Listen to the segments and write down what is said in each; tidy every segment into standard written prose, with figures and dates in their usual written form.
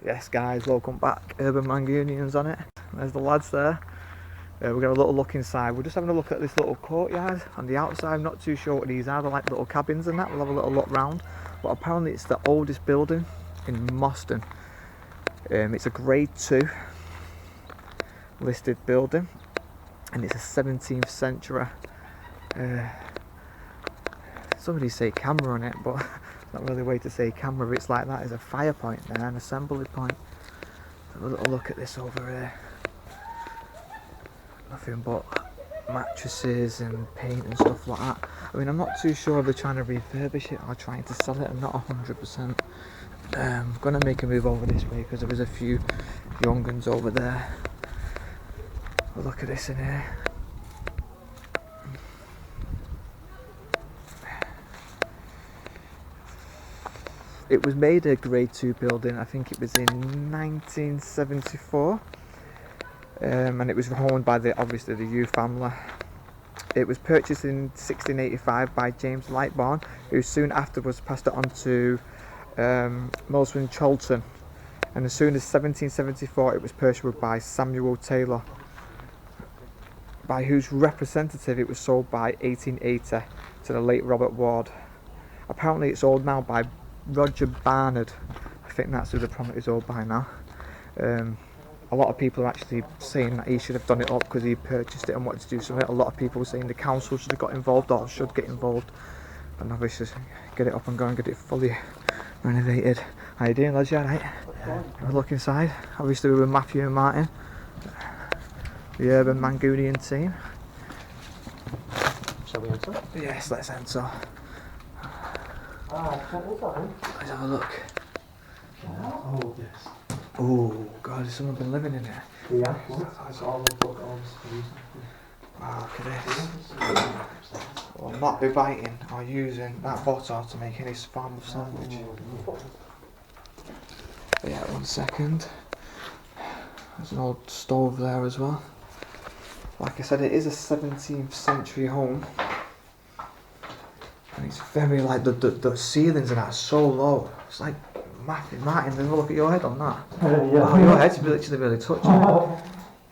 Yes guys, welcome back. Urban Mangunians on it. There's the lads there. We're going to have a little look inside. We're just having a look at this little courtyard on the outside. I'm not too sure what these are. They're like little cabins and that. We'll have a little look round. But apparently it's the oldest building in Moston. It's a grade 2 listed building. And it's a 17th century. Somebody say camera on it, but not really a way to say camera. It's like that. There's a fire point there, an assembly point. Have a little look at this over here. Nothing but mattresses and paint and stuff like that. I mean, I'm not too sure if they're trying to refurbish it or trying to sell it. I'm not 100%. I'm going to make a move over this way because there is a few young guns over there. But look at this in here. It was made a grade 2 building, I think it was in 1974, and it was owned by obviously the Hough family. It was purchased in 1685 by James Lightbourne, who soon afterwards passed it on to Moston Cholton, and as soon as 1774 it was purchased by Samuel Taylor, by whose representative it was sold by 1880 to the late Robert Ward. Apparently it's owned now by Roger Barnard. I think that's who the property is owned by now. A lot of people are actually saying that he should have done it up because he purchased it and wanted to do something. A lot of people were saying the council should have got involved or should get involved, and obviously get it up and go and get it fully renovated. How you doing, lads? You alright? Have a look inside. Obviously we're with Matthew and Martin, the Urban Mangunian team. Shall we enter? Yes, let's enter. Let's have a look. Oh, yes. Oh, God, has someone been living in here? Yeah, that's all the book on. Wow, look at this. We'll not be biting or using that butter to make any form of sandwich. But yeah, 1 second. There's an old stove there as well. Like I said, it is a 17th century home. And it's very like the ceilings and that's so low. It's like Martin, have a look at your head on that. Yeah. Wow, your head's literally really touching it.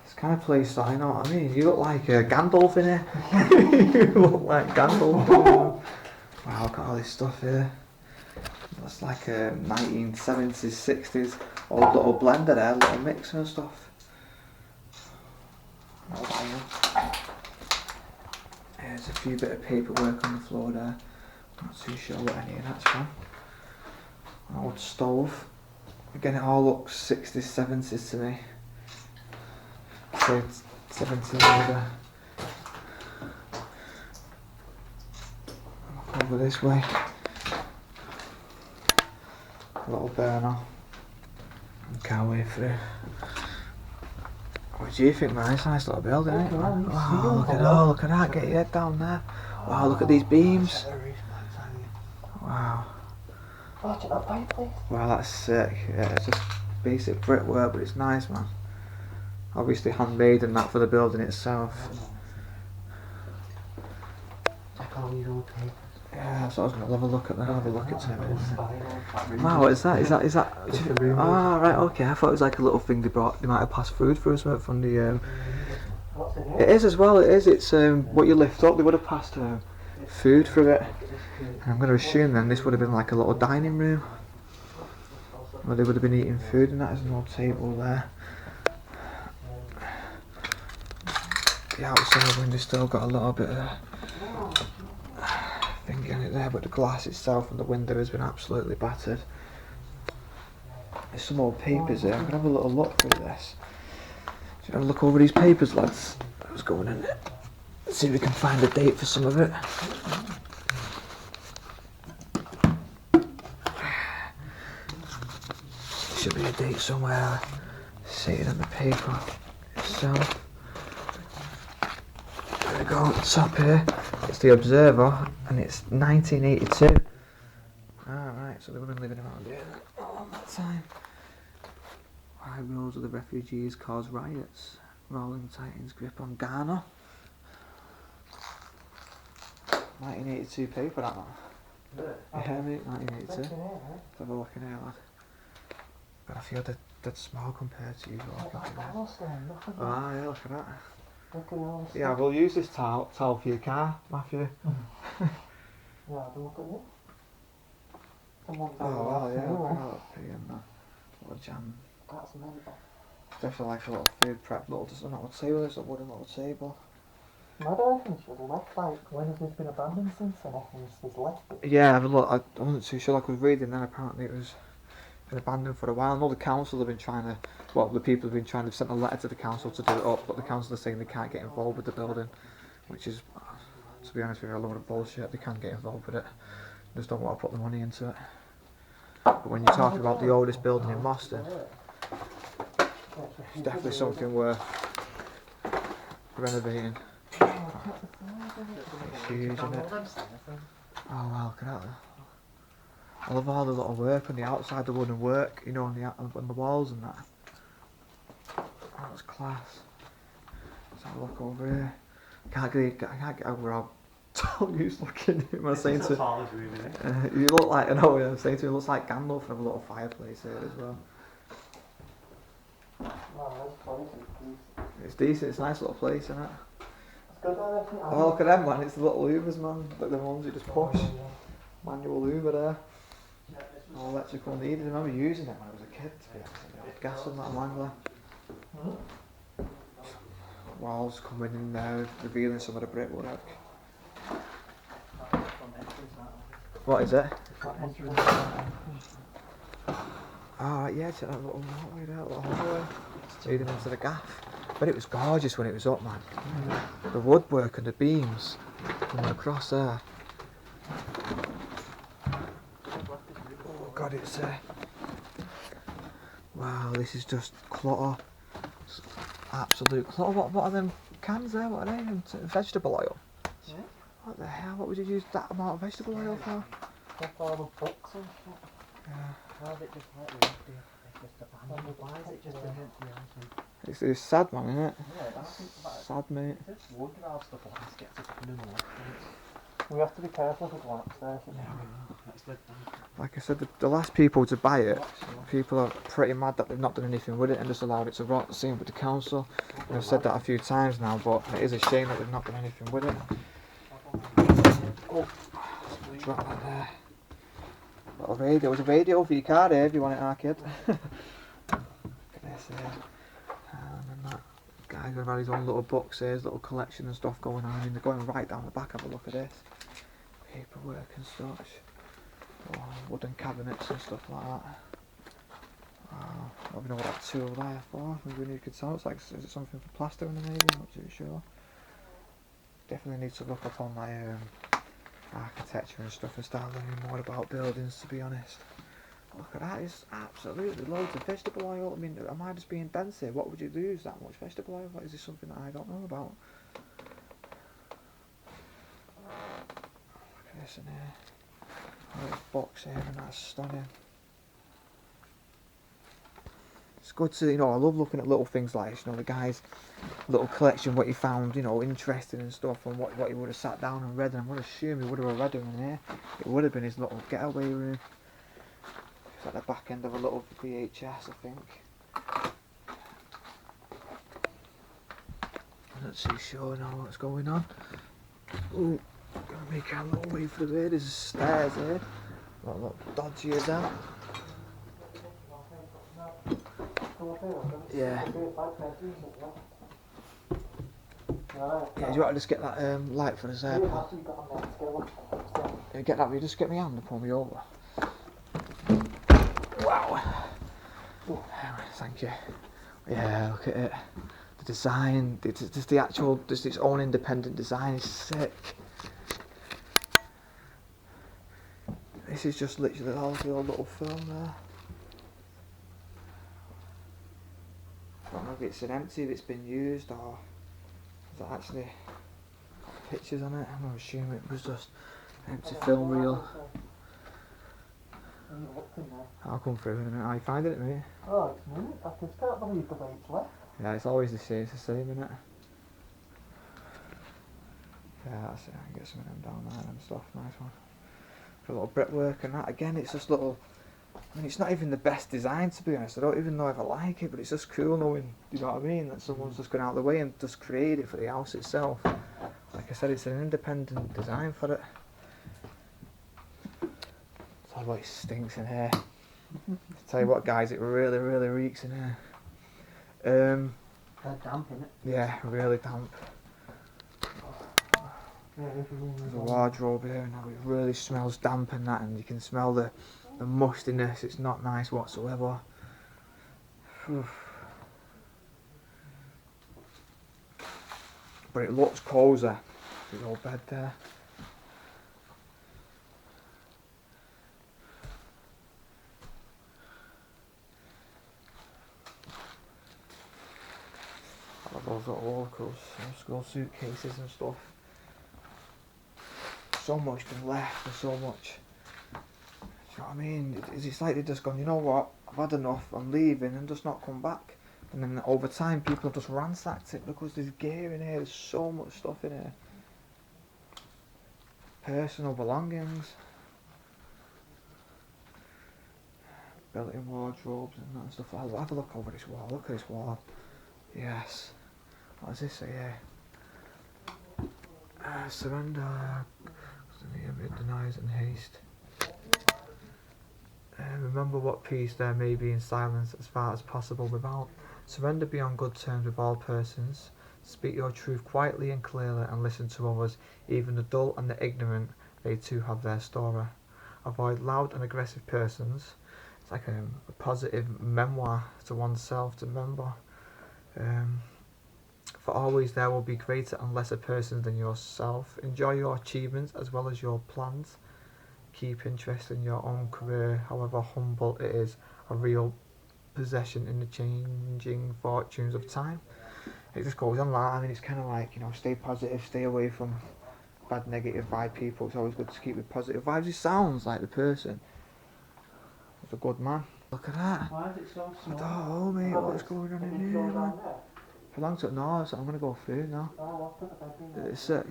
It's kind of place that, you know what I mean? You look like Gandalf in here. You look like Gandalf. Wow, look at all this stuff here. That's like a 1970s, 60s old little blender there, little mixer and stuff. There's a few bit of paperwork on the floor there. Not too sure what any of that's from. An old stove. Again, it all looks 60s, 70s to me. Say 70s over. Look over this way. A little burner. Can't wait through. What do you think, man? It's a nice little building, isn't it? Wow, look at that, get your head down there. Wow, look at these beams. Wow. Wow, that's sick. Yeah, it's just basic brickwork, but it's nice, man. Obviously handmade and that for the building itself. Yeah, so I was going to have a look at that, have a look at it. Wow, what is that? Is that? Ah, right, okay. I thought it was like a little thing they brought. They might have passed food for us from the. It is as well. It is. It's what you lift up. They would have passed food through it. And I'm going to assume then this would have been like a little dining room, where they would have been eating food, and that is an old table there. the outside window's still got a little bit of thing in it there, but the glass itself and the window has been absolutely battered. There's some old papers here. I'm gonna have a little look through this. So have a look over these papers, lads. Let's go in and see if we can find a date for some of it. Should be a date somewhere. See it on the paper itself. There we go, top here. It's the Observer, and it's 1982. Alright, so they would have been living around here all that time. High roads of the refugees cause riots. Rolling Titans grip on Ghana. 1982 paper, that one. Yeah, mate, 1982. Let's have a look in here, lad. But I feel dead small compared to you. Ah, yeah, look at that. Yeah, we'll use this towel for your car, Matthew. Yeah, have a look at it. Oh, well, yeah, look at that pea and that. What a jam. That's mental. Definitely like a little food prep, little table, it's a wooden little table. I don't think should have left, like, when has this been abandoned since then? Everyone's left it. Yeah, have a look, I wasn't too sure, like I was reading then apparently it was been abandoned for a while. I know the council have been trying to, well, the people have been trying to send a letter to the council to do it up, but the council are saying they can't get involved with the building, which is, to be honest with you, a load of bullshit. They can't get involved with it, they just don't want to put the money into it. But when you're talking about the oldest building in Moston, it's definitely something worth renovating. It's huge, isn't it? Oh wow, look at that. I love all the little work on the outside, the wooden work, you know, on the walls and that. Oh, that's class. Let's have a look over here. I can't get over how tall you're looking. Am I saying to you look like, I know, I'm saying to you, it looks like Gandalf and have a little fireplace here as well. It's decent, it's a nice little place, isn't it? Oh, look at them, man, it's the little Hoovers, man. Like the ones you just push. Manual Hoover there. No electrical needed. I remember using it when I was a kid, to be honest. Gas on that Wangler. Walls coming in there, revealing some of the brickwork. What is it? Alright, yeah, it's a little hallway there, a little hallway. Leading into the gaff. But it was gorgeous when it was up, man. The woodwork and the beams coming across there. Oh god, it's wow, this is just clutter. It's absolute clutter. What are them cans there? What are they? Vegetable oil? Yeah. What the hell? What would you use that amount of vegetable oil for? That's all the books and shit. Yeah. Why is it just like this? Why is it just a hint? It's sad, man, isn't it? Yeah, Sad, mate. It's wood and all stuff like this gets us in the we have to be careful if we go upstairs. Like I said, the last people to buy it, people are pretty mad that they've not done anything with it and just allowed it to rot. Same with the council. And I've said that a few times now, but it is a shame that they've not done anything with it. Oh, drop that there. Little radio. There was a radio for your car there if you want it, arcade. Look at this here. And then that guy's got his own little books here, his little collection and stuff going on. I mean, they're going right down the back. Have a look at this. Paperwork and such. Oh, wooden cabinets and stuff like that. Wow. I don't know what that tool there for. Maybe you could tell. It's like, is it something for plastering maybe? I'm not too sure. Definitely need to look up on my architecture and stuff and start learning more about buildings, to be honest. Look at that, it's absolutely loads of vegetable oil. I mean, am I just being dense here? What would you lose that much vegetable oil? Is this something that I don't know about? Look at this in here. A little box here, and that's stunning. It's good to, you know, I love looking at little things like this, you know, the guy's little collection, what he found, you know, interesting and stuff, and what he would have sat down and read, and I'm going to assume he would have read them in here. It would have been his little getaway room. It's at the back end of a little VHS, I think. I'm not too sure now what's going on. Ooh, gonna make our little way through here. There's stairs here. A lot dodgy as hell. Yeah. Right. Yeah, do you want to just get that light for us there, Yeah, pal? that's what you got on there. Let's get a look. Yeah, get that, will you just get my hand and pull me over? Wow. Thank you. Yeah, look at it. The design, just the actual, just its own independent design is sick. This is just literally all the old little film there. I don't know if it's an empty, if it's been used, or is that actually got pictures on it? I'm assuming it was just an empty film reel. I'll come through in a minute. How you finding it, mate? Oh, it's neat. I just can't believe the way it's left. Yeah, it's always the same, isn't it? Yeah, that's it. I can get some of them down there and stuff. Nice one. For a little brickwork and that. Again, it's just little. I mean, it's not even the best design, to be honest. I don't even know if I like it, but it's just cool knowing, you know what I mean, that someone's just gone out of the way and just created it for the house itself. Like I said, it's an independent design for it. Tell you what, it stinks in here. Tell you what, guys, it really, really reeks in here. Damp, innit? Yeah, really damp. There's a wardrobe here, and it really smells damp and that, and you can smell the mustiness. It's not nice whatsoever. But it looks cosy. There's old bed there. I love those little locals, school suitcases and stuff. So much been left, and so much. Do you know what I mean? It's like they've just gone, you know what, I've had enough, I'm leaving, and just not come back. And then over time, people have just ransacked it because there's gear in here, there's so much stuff in here. Personal belongings. Built-in wardrobes and that stuff. I'll have a look over this wall, look at this wall. Yes. What does this say here? Surrender. It denies and haste. Remember what peace there may be in silence as far as possible without. Surrender be on good terms with all persons. Speak your truth quietly and clearly and listen to others, even the dull and the ignorant, they too have their story. Avoid loud and aggressive persons. It's like a positive memoir to oneself to remember. For always there will be greater and lesser persons than yourself. Enjoy your achievements as well as your plans. Keep interest in your own career, however humble it is, a real possession in the changing fortunes of time. It just goes on like, I mean, it's kind of like, you know, stay positive, stay away from bad negative vibe people. It's always good to keep with positive vibes. He sounds like the person. He's a good man. Look at that. Why is it so small? Oh, mate, what's going on in here, man? For long to no, so I'm gonna go through now. It's sick.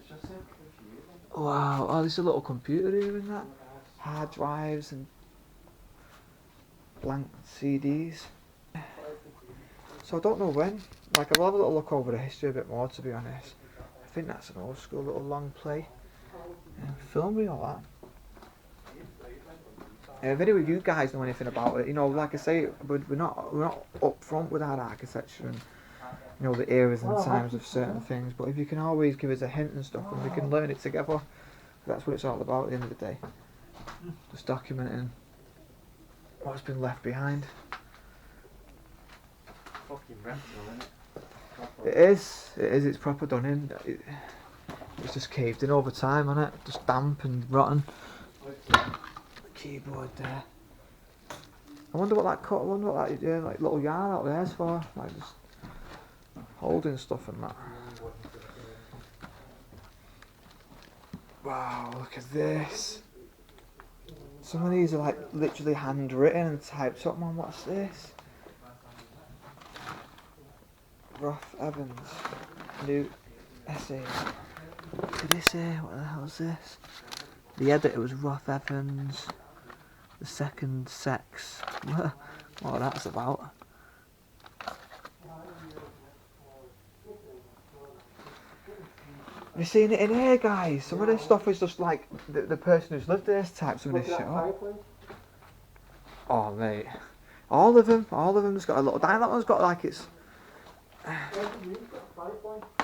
It's just so confusing. Wow, oh, there's a little computer here and that. Hard drives and blank CDs. So I don't know when. Like, I'll have a little look over the history a bit more, to be honest. I think that's an old school little long play. Film reel, that. If any of you guys know anything about it, you know, like I say, we're not up front with our architecture and, you know, the eras and times of certain things, but if you can always give us a hint and stuff and we can learn it together, that's what it's all about at the end of the day. Just documenting what's been left behind. Fucking rental, innit? It is, it's proper done in. It's just caved in over time, isn't it? Just damp and rotten. Keyboard there. I wonder what that like little yard out there's for, like just holding stuff and that. Wow, look at this. Some of these are like literally handwritten and typed up, man. What's this? Rough Evans, new essay. What did they say? What the hell is this? The editor was Rough Evans. The second sex. What that's about. Have you seen it in here, guys? Some of this stuff is just like the person who's lived there's typed some of this shit up. Oh, mate. All of them just got a little. That one's got like it's.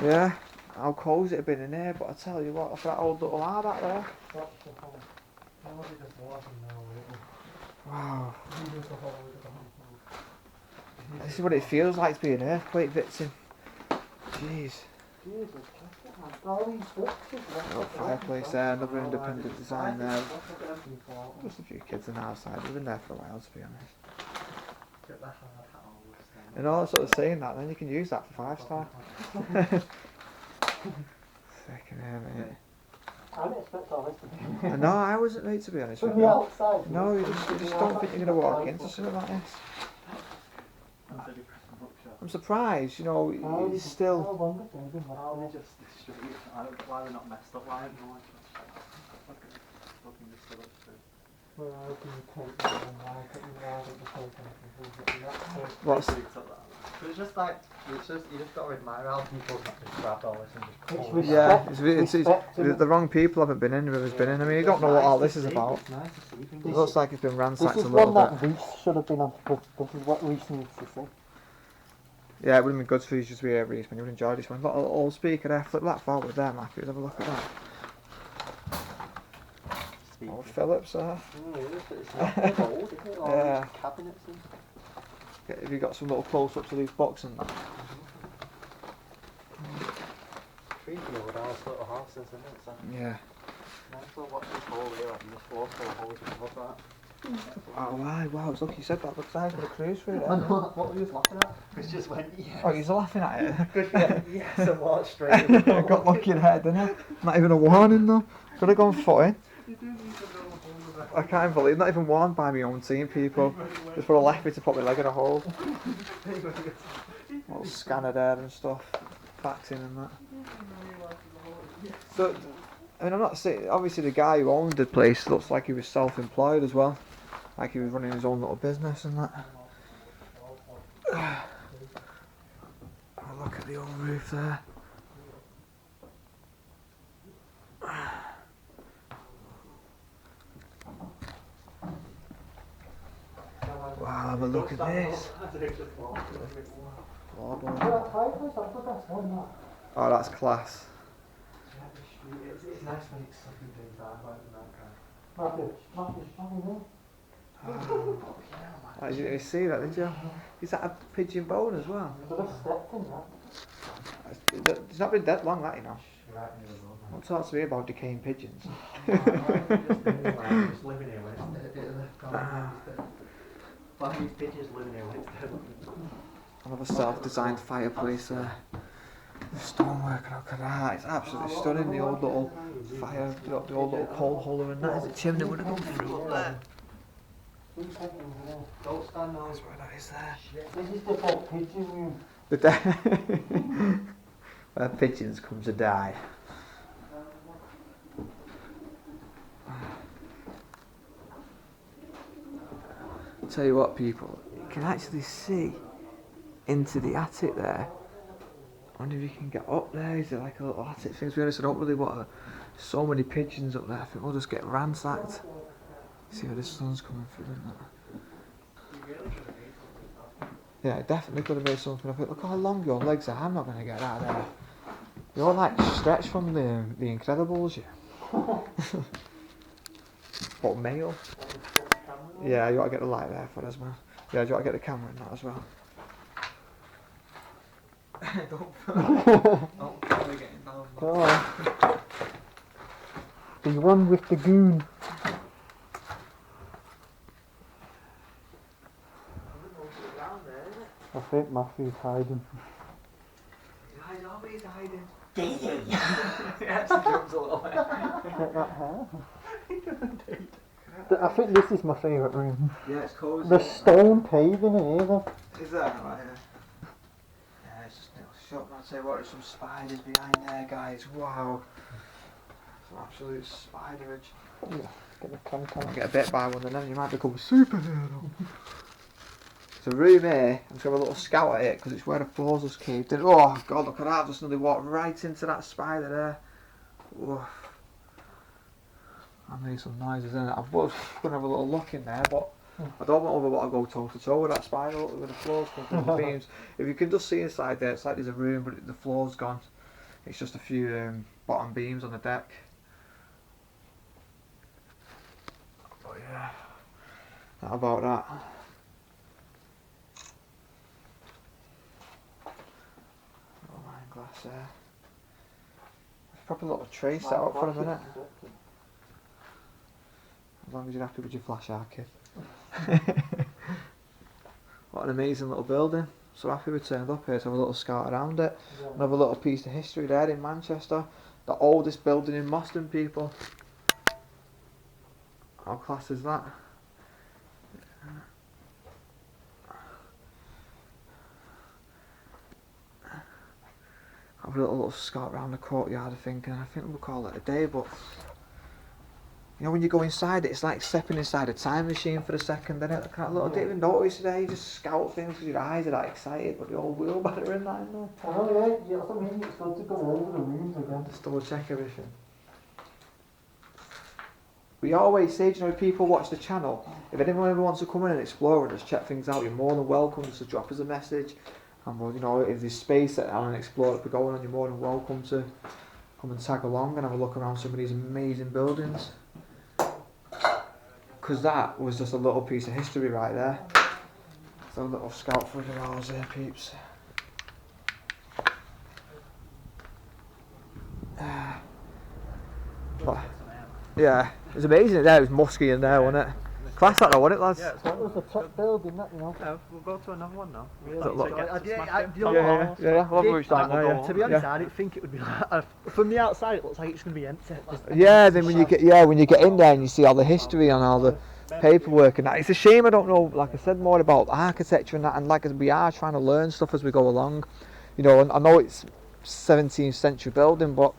Yeah, how cold it had been in here, but I tell you what, look at that old little hard out there. That's the hole. Now look at this water now, Wow. Here's the hole with the hole. This is what it feels like to be an earthquake victim. Jeez. Jesus, all these books Little fireplace there, another independent design there. Just a few kids on the outside, they've been there for a while to be honest. And all sort of saying that, then you can use that for 5-star. Second here, mate. I didn't expect all this to be. No, I wasn't, mate, to be honest with From you. the outside. No, you just don't think you're going to walk into something like this. I'm surprised, you know, it's still... How long have they been How they just straight? I don't know why they're not messed up like no one's looking just still up straight. Well, how can you take that and why can't you ride at the same time? What's... But it's just like, it's just, you just got to admire how people have just grabbed all this and just It's pulled it. Yeah, Respect to the wrong people haven't been in, whoever's been in. I mean, you don't know what all this is about. It's nice to see things. It looks like it's been ransacked This a is little one bit. that Reese should have been on. This is what Reese needs to see. Yeah, it would have been good for you just to be here, Reese, when you would enjoy this one. Got a little old speaker there, flip that forward there, Matthew, have a look at that. Old Phillips there. It's not old, isn't it? All Yeah. these cabinets and... Have you got some little close-ups of these boxes and that? Creepy old house, little houses, isn't it? So Yeah. nice to watch this whole way, like this floor full of holes and love that. Wow, it's lucky you said that, because I was going to cruise through it. I know, what were you laughing at? It's just went, yes. Oh, you're laughing at it? Good, yeah, yes, and walked straight in. I got lucky there, didn't I? Not even a warning though. Could have gone footing. You do need to know the whole I can't believe, not even warned by my own team people. Just would have left me to put my leg in a hole. Little scanner there and stuff. Faxing and that. So, I mean, I'm not saying, obviously the guy who owned the place looks like he was self-employed as well. Like he was running his own little business and that. Have a look at the old roof there. Wow, have a look at this. Floorboard. Oh, that's class. It's nice when it's something things like that Oh, you didn't see that, did you? Is that a pigeon bone as well? It's not been that long, that, you know. Don't talk to me about decaying pigeons. just living here when it's why are these pigeons living here when it's dead? Another self-designed fireplace there. The stonework, look at that. It's absolutely stunning. The old little fire, the old little coal holder and that. There's a chimney would have gone through up there. Don't stand now. That's where that is there. This is the dead pigeon room. The where pigeons come to die. I'll tell you what, people, you can actually see into the attic there. I wonder if you can get up there. Is it like a little attic thing? To be honest, I don't really want so many pigeons up there. I think we'll just get ransacked. See where the sun's coming through, isn't it? Yeah, definitely could have made something of it. Look how long your legs are. I'm not going to get out of there. You're like stretched from the Incredibles, you. What, male? Yeah, you ought to get the light there for us, man. Yeah, you ought to get the camera in that as well. Don't fall getting down. Go on. Be one with the goon. I think Matthew's hiding. He's always hiding. He actually jumps a little bit. Check that hair. I think this is my favourite room. Yeah, it's cozy. The stone paving in here though. Is that right? Yeah, it's just a little shop. I'll tell you what, there's some spiders behind there, guys. Wow. Some absolute spiderage. Yeah, get the crank on. Get a bit by one and then you might become a superhero. It's a room here. I'm just going to have a little scout at it because it's where the floors just caved in. Oh god, look at that. I've just nearly walked right into that spider there. Woof. I made some noises in it. I was going to have a little look in there, but I don't want to go toe to toe with that spiral, with the floors coming through the beams. If you can just see inside there, it's like there's a room, but the floor's gone. It's just a few bottom beams on the deck. But yeah, how about that? Oh, wine glass there. There's probably a little tray set up for a minute. As long as you're happy with your flash art, kid. What an amazing little building. So happy we turned up here to have a little scout around it. Another little piece of history there in Manchester. The oldest building in Moston, people. How class is that? Have a little scout around the courtyard, I think we'll call it a day, but you know, when you go inside it, it's like stepping inside a time machine for a second, isn't it? I didn't even notice today, you just scout things because your eyes are that excited, but the old wheelbarrow in there, no? Oh yeah, that's what I mean, it's good to go over the rooms again. Just double check everything. We always say, you know, if people watch the channel, if anyone ever wants to come in and explore and just check things out, you're more than welcome just to drop us a message. And we'll, you know, if there's space that Alan Explore that we're going on, you're more than welcome to come and tag along and have a look around some of these amazing buildings. Because that was just a little piece of history right there. So a little scout for the hours there, peeps. But, yeah, it was amazing there, it was musky in there, wasn't it? Class that though, wasn't it, lads? Yeah, it's That was the top building, that, you know. we'll go to another one now. Really? Does it look- Yeah, I'll have a route down there, yeah. To be honest, I didn't think it would be like, from the outside it looks like it's going to be empty. Yeah, then when you get in there and you see all the history and all the paperwork and that, it's a shame I don't know, like I said, more about architecture and that, and like we are trying to learn stuff as we go along. You know, and I know it's 17th century building, but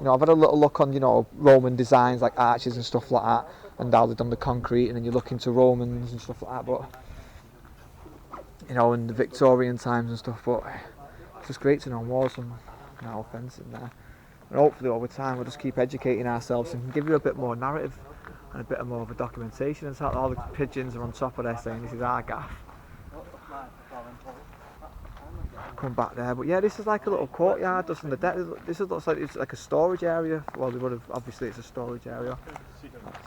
you know, I've had a little look on, you know, Roman designs like arches and stuff like that, and how they've done the concrete, and then you look into Romans and stuff like that, but you know, in the Victorian times and stuff, but it's just great to know more, some offence in there. And hopefully over time we'll just keep educating ourselves and give you a bit more narrative and a bit more of a documentation. It's like all the pigeons are on top of there saying this is our gaff. Come back there, but yeah, this is like a little courtyard just on the deck. This looks like it's like a storage area. Well, they would have, obviously it's a storage area.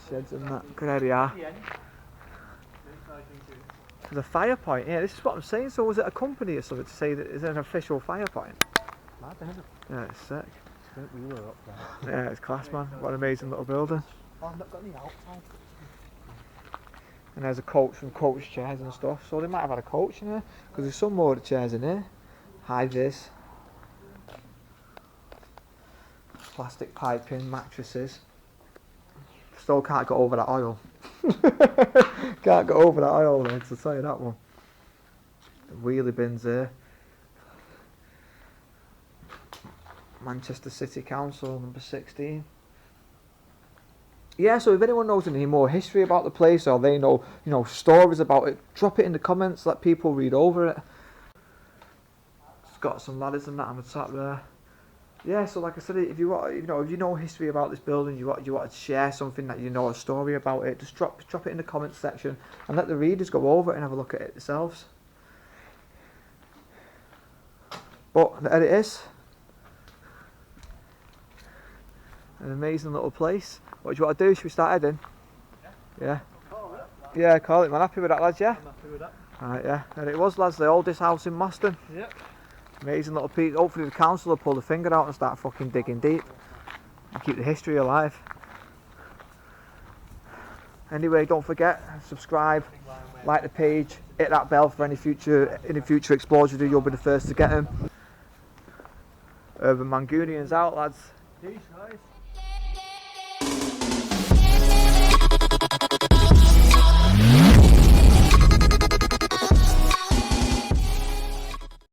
Sheds and that. Good area. There's a fire point. Yeah, this is what I'm saying. So was it a company or something to say that is it an official fire point? Yeah, it's sick. We were up there. Yeah, it's class, man. What an amazing little building. Oh, I've not got any outside. And there's a coach from coach chairs and stuff. So they might have had a coach in here because there's some more chairs in here. High vis. Plastic piping, mattresses. Still can't get over that oil. Can't get over that oil, lads, I'll tell you that one. The wheelie bins there. Manchester City Council, number 16. Yeah, so if anyone knows any more history about the place, or they know, you know, stories about it, drop it in the comments, let people read over it. It's got some ladders and that on the top there. Yeah, so like I said, if you want, you know, if you know history about this building, you want to share something that you know, a story about it, just drop it in the comments section and let the readers go over it and have a look at it themselves. But there it is. An amazing little place. What do you want to do? Should we start heading? Yeah. Yeah, call it, man. Happy with that, lads, yeah? I'm happy with that. Alright, yeah. There it was, lads, the oldest house in Moston. Yep. Amazing little piece. Hopefully the council will pull the finger out and start fucking digging deep and keep the history alive. Anyway, don't forget, subscribe, like the page, hit that bell for any future explores you do, you'll be the first to get them. Urban Mangunians out, lads. Peace, guys.